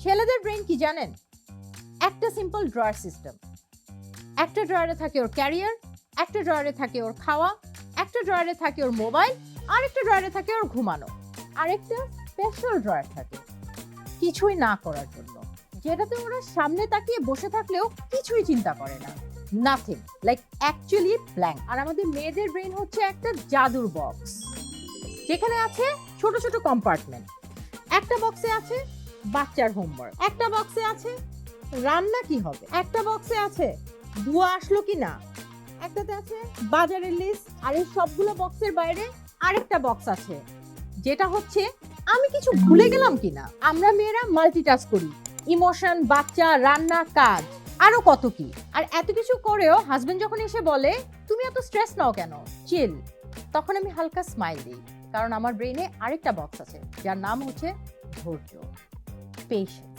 ছেলেদের ব্রেন কি জানেন? একটা সিম্পল ড্রয়ার সিস্টেম। একটা ড্রয়ারে থাকে ওর ক্যারিয়ার, একটা ড্রয়ারে থাকে ওর খাওয়া, একটা ড্রয়ারে থাকে ওর মোবাইল, আরেকটা ড্রয়ারে থাকে ওর ঘুমানো, আরেকটা স্পেশাল ড্রয়ার থাকে কিছুই না করার জন্য, যেটাতে ওরা সামনে তাকিয়ে বসে থাকলেও কিছুই চিন্তা করে না। Nothing, like actually blank. আর আমাদের মেয়েদের ব্রেন হচ্ছে একটা জাদুর বক্স, যেখানে আছে ছোট ছোট কম্পার্টমেন্ট। একটা বক্সে আছে বাচ্চার হোমওয়ার্ক, একটা বক্সে আছে রান্না কি হবে, একটা বক্সে আছে বুয়া আসলো কি না, একটাতে আছে বাজারের লিস্ট, আর এই সবগুলো বক্সের বাইরে আরেকটা বক্স আছে যেটা হচ্ছে আমি কিছু ভুলে গেলাম কিনা। আমরা মেয়েরা মাল্টিটাস্ক করি, ইমোশন, বাচ্চা, রান্না, কাজ, আরো কত কি। আর এত কিছু করেও হাজবেন্ড যখন এসে বলে তুমি এত স্ট্রেস নাও কেন, চিল, তখন আমি হালকা স্মাইল দিই, কারণ আমার ব্রেনে আরেকটা বক্স আছে যার নাম হচ্ছে ধৈর্য, পেশেন্স।